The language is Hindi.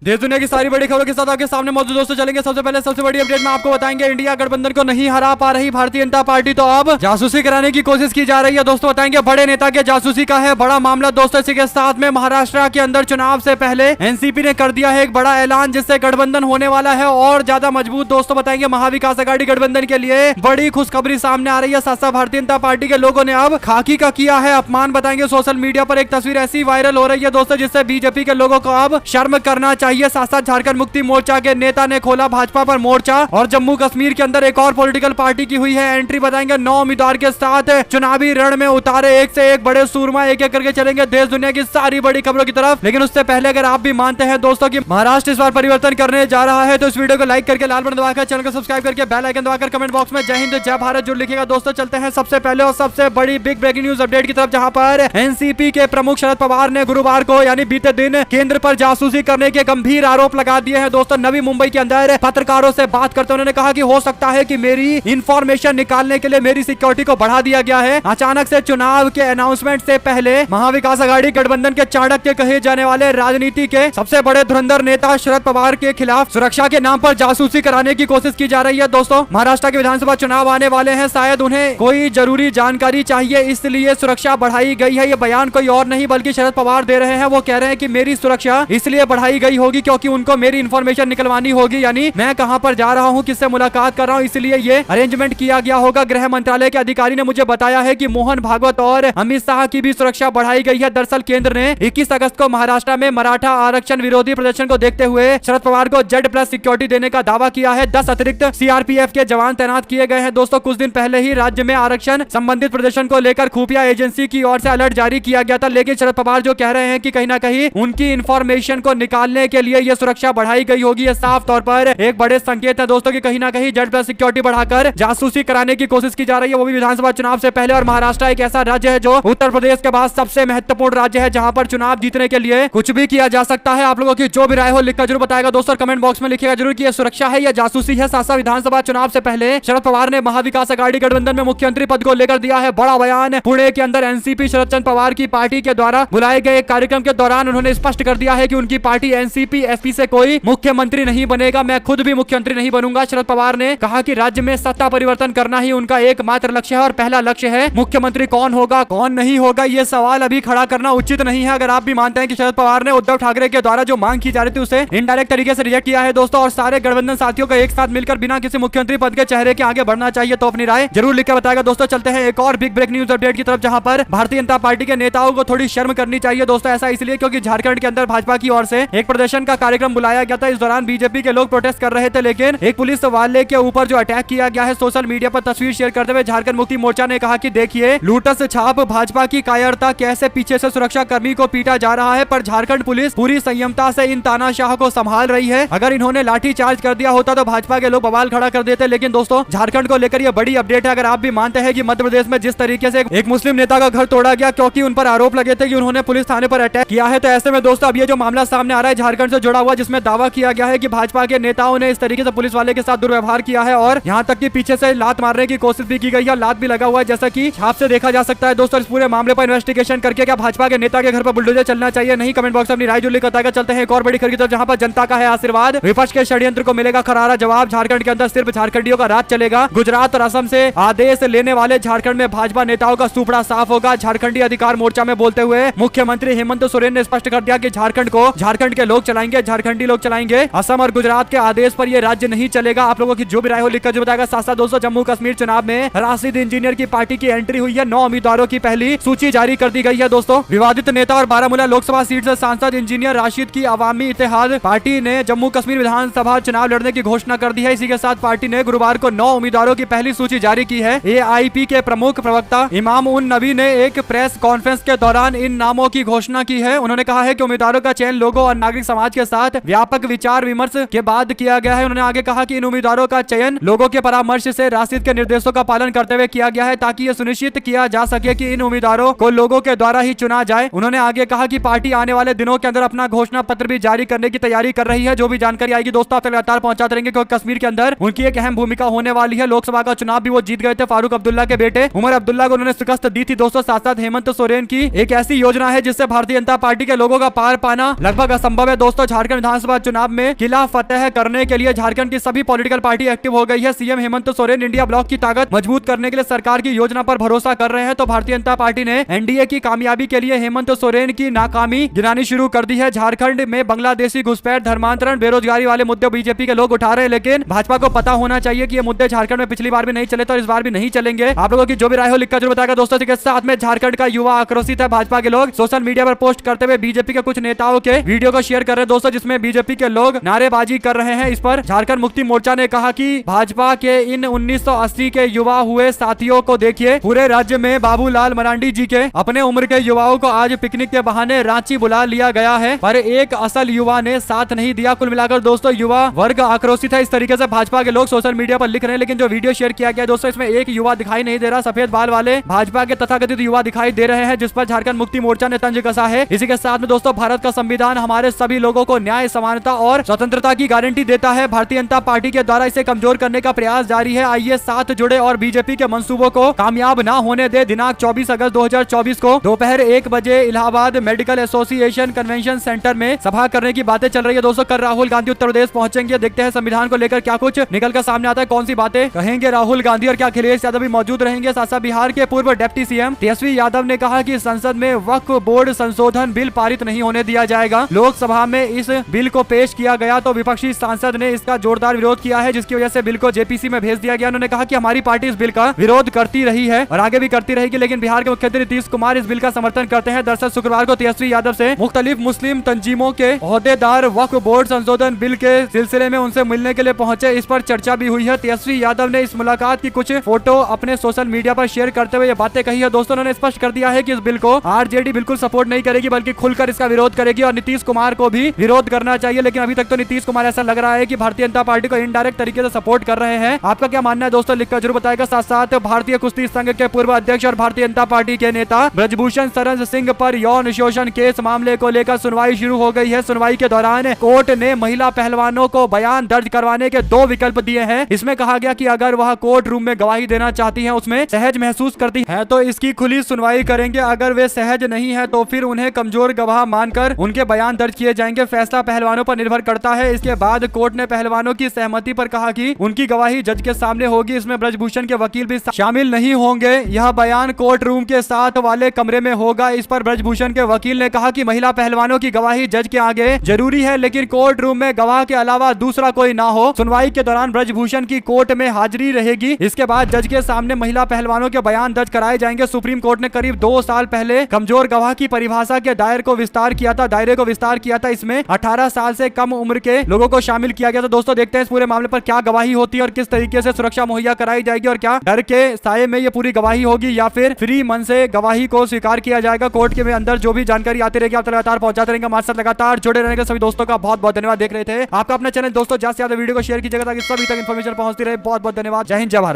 देश दुनिया की सारी बड़ी खबरों के साथ आपके सामने मौजूद दोस्तों चलेंगे। सबसे पहले सबसे बड़ी अपडेट में आपको बताएंगे, इंडिया गठबंधन को नहीं हरा पा रही भारतीय जनता पार्टी तो अब जासूसी कराने की कोशिश की जा रही है। दोस्तों बताएंगे बड़े नेता के जासूसी का है बड़ा मामला। दोस्तों इसी के साथ में महाराष्ट्र के अंदर चुनाव से पहले एनसीपी ने कर दिया है एक बड़ा ऐलान, जिससे गठबंधन होने वाला है और ज्यादा मजबूत। दोस्तों बताएंगे महाविकास आघाड़ी गठबंधन के लिए बड़ी खुशखबरी सामने आ रही है। साथ साथ भारतीय जनता पार्टी के लोगों ने अब खाकी का किया है अपमान। बताएंगे सोशल मीडिया पर एक तस्वीर ऐसी वायरल हो रही है दोस्तों, जिससे बीजेपी के लोगों को अब शर्म करना चाहिए। साथ साथ झारखंड मुक्ति मोर्चा के नेता ने खोला भाजपा पर मोर्चा और जम्मू कश्मीर के अंदर एक और पॉलिटिकल पार्टी की हुई है एंट्री। बताएंगे 9 उम्मीदवार के साथ चुनावी रण में उतारे एक से एक बड़े सूरमा, एक एक करके चलेंगे देश दुनिया की सारी बड़ी खबरों की तरफ। लेकिन उससे पहले अगर आप भी मानते हैं दोस्तों कि महाराष्ट्र इस बार परिवर्तन करने जा रहा है तो इस वीडियो को लाइक करके लाल बटन दबाकर चैनल को सब्सक्राइब करके बेल आइकन दबाकर कमेंट बॉक्स में जय हिंद जय भारत जरूर लिखिएगा। दोस्तों चलते हैं सबसे पहले और सबसे बड़ी बिग ब्रेकिंग न्यूज अपडेट की तरफ, जहां पर एनसीपी के प्रमुख शरद पवार ने गुरुवार को यानी बीते दिन केंद्र पर जासूसी करने के गंभीर आरोप लगा दिए हैं। दोस्तों नवी मुंबई के अंदर पत्रकारों से बात करते उन्होंने कहा कि हो सकता है कि मेरी इंफॉर्मेशन निकालने के लिए मेरी सिक्योरिटी को बढ़ा दिया गया है। अचानक से चुनाव के अनाउंसमेंट से पहले महाविकास आघाड़ी गठबंधन के चाणक्य कहे जाने वाले राजनीति के सबसे बड़े धुरंधर नेता शरद पवार के खिलाफ सुरक्षा के नाम पर जासूसी कराने की कोशिश की जा रही है। दोस्तों महाराष्ट्र के विधानसभा चुनाव आने वाले हैं, शायद उन्हें कोई जरूरी जानकारी चाहिए, इसलिए सुरक्षा बढ़ाई गई है। ये बयान कोई और नहीं बल्कि शरद पवार दे रहे हैं। वो कह रहे हैं कि मेरी सुरक्षा इसलिए बढ़ाई गई होगी क्योंकि उनको मेरी इंफॉर्मेशन निकलवानी होगी, यानी मैं कहां पर जा रहा हूं, किससे मुलाकात कर रहा हूं, इसलिए ये अरेंजमेंट किया गया होगा। गृह मंत्रालय के अधिकारी ने मुझे बताया है कि मोहन भागवत और अमित शाह की भी सुरक्षा बढ़ाई गई है। दरअसल केंद्र ने 21 अगस्त को महाराष्ट्र में मराठा आरक्षण विरोधी प्रदर्शन को देखते हुए शरद पवार को Z+ सिक्योरिटी देने का दावा किया है। 10 अतिरिक्त सीआरपीएफ के जवान तैनात किए गए हैं। दोस्तों कुछ दिन पहले ही राज्य में आरक्षण संबंधित प्रदर्शन को लेकर खुफिया एजेंसी की ओर से अलर्ट जारी किया गया था, लेकिन शरद पवार जो कह रहे हैं कि कहीं ना कहीं उनकी इंफॉर्मेशन को निकालने के लिए यह सुरक्षा बढ़ाई गई होगी, यह साफ तौर पर एक बड़े संकेत है दोस्तों कि कहीं ना कहीं Z+ सिक्योरिटी बढ़ाकर जासूसी कराने की कोशिश की जा रही है, वो भी विधानसभा चुनाव से पहले। और महाराष्ट्र एक ऐसा राज्य है जो उत्तर प्रदेश के बाद सबसे महत्वपूर्ण राज्य है, जहां पर चुनाव जीतने के लिए कुछ भी किया जा सकता है। आप लोगों की जो भी राय हो लिखकर जरूर बताएगा दोस्तों, कमेंट बॉक्स में लिखिएगा जरूर कि यह सुरक्षा है या जासूसी है। साथ साथ विधानसभा चुनाव से पहले शरद पवार ने महाविकास आघाड़ी गठबंधन में मुख्यमंत्री पद को लेकर दिया है बड़ा बयान। पुणे के अंदर एनसीपी शरद चंद्र पवार की पार्टी के द्वारा बुलाए गए एक कार्यक्रम के दौरान उन्होंने स्पष्ट कर दिया है कि उनकी पार्टी एनसीपी एसपी से कोई मुख्यमंत्री नहीं बनेगा, मैं खुद भी मुख्यमंत्री नहीं बनूंगा। शरद पवार ने कहा कि राज्य में सत्ता परिवर्तन करना ही उनका एकमात्र लक्ष्य है और पहला लक्ष्य है। मुख्यमंत्री कौन होगा कौन नहीं होगा ये सवाल अभी खड़ा करना उचित नहीं है। अगर आप भी मानते हैं कि शरद पवार ने उद्धव ठाकरे के द्वारा जो मांग की जा रही थी उसे इनडायरेक्ट तरीके से रिजेक्ट किया है दोस्तों, और सारे गठबंधन साथियों को एक साथ मिलकर बिना किसी मुख्यमंत्री पद के चेहरे के आगे बढ़ना चाहिए, तो अपनी राय जरूर लिखकर बताएगा दोस्तों। चलते हैं एक और बिग ब्रेक न्यूज अपडेट की तरफ, जहां पर भारतीय जनता पार्टी के नेताओं को थोड़ी शर्म करनी चाहिए दोस्तों। ऐसा इसलिए क्योंकि झारखंड के अंदर भाजपा की ओर से एक प्रदर्शन का कार्यक्रम बुलाया गया था। इस दौरान बीजेपी के लोग प्रोटेस्ट कर रहे थे, लेकिन एक पुलिस वाले के ऊपर जो अटैक किया गया है, सोशल मीडिया पर तस्वीर शेयर करते हुए झारखंड मुक्ति मोर्चा ने कहा कि देखिए लूटस छाप भाजपा की कायरता, कैसे पीछे से सुरक्षा कर्मी को पीटा जा रहा है, पर झारखंड पुलिस पूरी संयमता से इन तानाशाह को संभाल रही है। अगर इन्होंने लाठी चार्ज कर दिया होता तो भाजपा के लोग बवाल खड़ा कर देते। लेकिन दोस्तों झारखंड को लेकर यह बड़ी अपडेट है। अगर आप भी मानते हैं कि मध्य प्रदेश में जिस तरीके से एक मुस्लिम नेता का घर तोड़ा गया क्योंकि उन पर आरोप लगे थे कि उन्होंने पुलिस थाने पर अटैक किया है, तो ऐसे में दोस्तों अब ये जो मामला सामने आ रहा है झारखंड से जुड़ा हुआ, जिसमें दावा किया गया है कि भाजपा के नेताओं ने इस तरीके से पुलिस वाले के साथ दुर्व्यवहार किया है और यहाँ तक कि पीछे से लात मारने की कोशिश भी की गई है, लात भी लगा हुआ है, जैसा कि छाप से देखा जा सकता है दोस्तों। इस पूरे मामले पर इन्वेस्टिगेशन करके क्या भाजपा के नेता के घर पर बुलडोजर चलना चाहिए नहीं, कमेंट बॉक्स में अपनी राय जरूर लिखकर बताएगा। चलते हैं एक और बड़ी खबर की तरफ, जहां पर जनता का है आशीर्वाद, विपक्ष के षड्यंत्र को मिलेगा करारा जवाब। झारखंड के अंदर सिर्फ झारखंडियों का राज चलेगा, गुजरात और असम से आदेश लेने वाले झारखंड में भाजपा नेताओं का सुपड़ा साफ होगा। झारखंडी अधिकार मोर्चा में बोलते हुए मुख्यमंत्री हेमंत सोरेन ने स्पष्ट कर दिया कि झारखंड को झारखंड के लोग चलाएंगे, झारखंडी लोग चलाएंगे, असम और गुजरात के आदेश पर यह राज्य नहीं चलेगा। आप लोगों की जो भी राय हो लिखकर जो बताएगा। साथ साथ दोस्तों जम्मू कश्मीर चुनाव में राशिद इंजीनियर की पार्टी की एंट्री हुई है, 9 उम्मीदवारों की पहली सूची जारी कर दी गई है दोस्तों। विवादित नेता और बारामूला लोकसभा सीट से सांसद इंजीनियर राशिद की अवामी इत्तेहाद पार्टी ने जम्मू कश्मीर विधानसभा चुनाव लड़ने की घोषणा कर दी है। इसी के साथ पार्टी ने गुरुवार को 9 उम्मीदवारों की पहली सूची जारी की है। AIP के प्रमुख प्रवक्ता इमाम उन नबी ने एक प्रेस कॉन्फ्रेंस के दौरान इन नामों की घोषणा की है। उन्होंने कहा है कि उम्मीदवारों का चयन लोगों और नागरिक समाज के साथ व्यापक विचार विमर्श के बाद किया गया है। उन्होंने आगे कहा कि इन उम्मीदवारों का चयन लोगों के परामर्श से राशिद के निर्देशों का पालन करते हुए किया गया है, ताकि यह सुनिश्चित किया जा सके कि इन उम्मीदवारों को लोगों के द्वारा ही चुना जाए। उन्होंने आगे कहा कि पार्टी आने वाले दिनों के अंदर अपना घोषणा पत्र भी जारी करने की तैयारी कर रही है। जो भी जानकारी आएगी दोस्तों आप तक लगातार पहुंचाते रहेंगे, क्योंकि कश्मीर के अंदर उनकी एक अहम भूमिका होने वाली है। लोकसभा का चुनाव भी वो जीत गए थे, फारूक अब्दुल्ला के बेटे उमर अब्दुल्ला को उन्होंने शिकस्त दी थी दोस्तों। साथ साथ हेमंत सोरेन की एक ऐसी योजना है जिससे भारतीय जनता पार्टी के लोगों का पार पाना लगभग असंभव है दोस्तों झारखंड विधानसभा चुनाव में किला फतेह करने के लिए झारखंड की सभी पॉलिटिकल पार्टी एक्टिव हो गई है। CM Hemant Soren India block की ताकत मजबूत करने के लिए सरकार की योजना पर भरोसा कर रहे हैं। तो भारतीय जनता पार्टी ने एनडीए की कामयाबी के लिए हेमंत सोरेन की नाकामी गिनानी शुरू कर दी है। झारखंड में बांग्लादेशी घुसपैठ, धर्मांतरण, बेरोजगारी वाले मुद्दे बीजेपी के लोग उठा रहे हैं, लेकिन भाजपा को पता होना चाहिए कि ये मुद्दे झारखंड में पिछली बार भी नहीं चले तो इस बार भी नहीं चलेंगे। आप लोगों की जो भी राय हो लिखकर जरूर बताएगा दोस्तों। के साथ में झारखंड का युवा आक्रोशित है। भाजपा के लोग सोशल मीडिया पर पोस्ट करते हुए बीजेपी के कुछ नेताओं के वीडियो को शेयर कर रहे हैं दोस्तों, जिसमें बीजेपी के लोग नारेबाजी कर रहे हैं। इस पर झारखंड मुक्ति मोर्चा ने कहा कि भाजपा के इन 1980 के युवा हुए साथियों को देखिए, पूरे राज्य में बाबूलाल मरांडी जी के अपने उम्र के युवाओं को आज पिकनिक के बहाने रांची बुला लिया गया है, पर एक असल युवा ने साथ नहीं दिया। कुल मिलाकर दोस्तों युवा वर्ग आक्रोशित है। इस तरीके से भाजपा के लोग सोशल मीडिया पर लिख रहे हैं, लेकिन जो वीडियो शेयर किया गया दोस्तों इसमें एक युवा दिखाई नहीं दे रहा। सफेद बाल वाले भाजपा के तथाकथित युवा दिखाई दे रहे हैं, जिस पर झारखंड मुक्ति मोर्चा ने तंज कसा है। इसी के साथ में दोस्तों भारत का संविधान हमारे सभी लोगों को न्याय, समानता और स्वतंत्रता की गारंटी देता है। भारतीय जनता पार्टी के द्वारा इसे कमजोर करने का प्रयास जारी है। आइए साथ जुड़े और बीजेपी के मंसूबों को कामयाब न होने दे। दिनांक 24 अगस्त 2024 को दोपहर 1 बजे Allahabad medical association convention centre में सभा करने की बातें चल रही है दोस्तों। कल राहुल गांधी उत्तर प्रदेश पहुंचेंगे। देखते हैं संविधान को लेकर क्या कुछ निकल कर सामने आता है, कौन सी बातें कहेंगे राहुल गांधी और क्या अखिलेश यादव भी मौजूद रहेंगे। साथ साथ बिहार के पूर्व डिप्टी सीएम तेजस्वी यादव ने कहा कि संसद में वक्फ बोर्ड संशोधन बिल पारित नहीं होने दिया जाएगा। लोकसभा में इस बिल को पेश किया गया तो विपक्षी सांसद ने इसका जोरदार विरोध किया है, जिसकी वजह से बिल को जेपीसी में भेज दिया गया। उन्होंने कहा कि हमारी पार्टी इस बिल का विरोध करती रही है और आगे भी करती रहेगी, लेकिन बिहार के मुख्यमंत्री नीतीश कुमार इस बिल का समर्थन करते हैं। दरअसल शुक्रवार को तेजस्वी यादव से मुख्तलिफ मुस्लिम तंजीमों के ओहदेदार वक्फ बोर्ड संशोधन बिल के सिलसिले में उनसे मिलने के लिए पहुंचे। इस पर चर्चा भी हुई है। तेजस्वी यादव ने इस मुलाकात की कुछ फोटो अपने सोशल मीडिया पर शेयर करते हुए ये बातें कही है दोस्तों। उन्होंने स्पष्ट कर दिया है कि इस बिल को आरजेडी बिल्कुल सपोर्ट नहीं करेगी, बल्कि खुलकर इसका विरोध करेगी और नीतीश कुमार को भी विरोध करना चाहिए। लेकिन अभी तक तो नीतीश कुमार ऐसा लग रहा है कि भारतीय जनता पार्टी को इनडायरेक्ट तरीके से सपोर्ट कर रहे हैं। आपका क्या मानना है दोस्तों, लिखकर जरूर बताएगा। साथ साथ भारतीय कुश्ती संघ के पूर्व अध्यक्ष और भारतीय जनता पार्टी के नेता ब्रजभूषण शरण सिंह पर यौन शोषण केस मामले को लेकर सुनवाई शुरू हो गई है। सुनवाई के दौरान कोर्ट ने महिला पहलवानों को बयान दर्ज करवाने के 2 विकल्प दिए हैं। इसमें कहा गया कि अगर वह कोर्ट रूम में गवाही देना चाहती है, उसमें सहज महसूस करती है तो इसकी खुली सुनवाई करेंगे। अगर वे सहज नहीं है तो फिर उन्हें कमजोर गवाह मानकर उनके बयान दर्ज किए जाएंगे। फैसला पहलवानों पर निर्भर करता है। इसके बाद कोर्ट ने पहलवानों की सहमति पर कहा कि उनकी गवाही जज के सामने होगी। इसमें ब्रजभूषण के वकील भी शामिल नहीं होंगे। यह बयान कोर्ट रूम के साथ वाले कमरे में होगा। इस पर ब्रजभूषण के वकील ने कहा कि महिला पहलवानों की गवाही जज के आगे जरूरी है, लेकिन कोर्ट रूम में गवाह के अलावा दूसरा कोई ना हो। सुनवाई के दौरान ब्रजभूषण की कोर्ट में हाजिरी रहेगी। इसके बाद जज के सामने महिला पहलवानों के बयान दर्ज कराए जाएंगे। सुप्रीम कोर्ट ने करीब 2 साल पहले कमजोर गवाह की परिभाषा के दायरे को विस्तार किया था। इसमें 18 साल से कम उम्र के लोगों को शामिल किया गया। तो दोस्तों देखते हैं इस पूरे मामले पर क्या गवाही होती है और किस तरीके से सुरक्षा मुहैया कराई जाएगी और क्या डर के साये में ये पूरी गवाही होगी या फिर फ्री मन से गवाही को स्वीकार किया जाएगा। कोर्ट के अंदर जो भी जानकारी आती रहेगी आप लगातार पहुंचाते रहेंगे। हमारे साथ लगातार जुड़े रहने के सभी दोस्तों का बहुत बहुत धन्यवाद। देख रहे थे आपका अपना चैनल दोस्तों, ज्यादा से ज्यादा वीडियो को शेयर कीजिएगा ताकि सभी तक इन्फॉर्मेशन पहुंचती रहे। बहुत बहुत धन्यवाद। जय हिंद, जय भारत।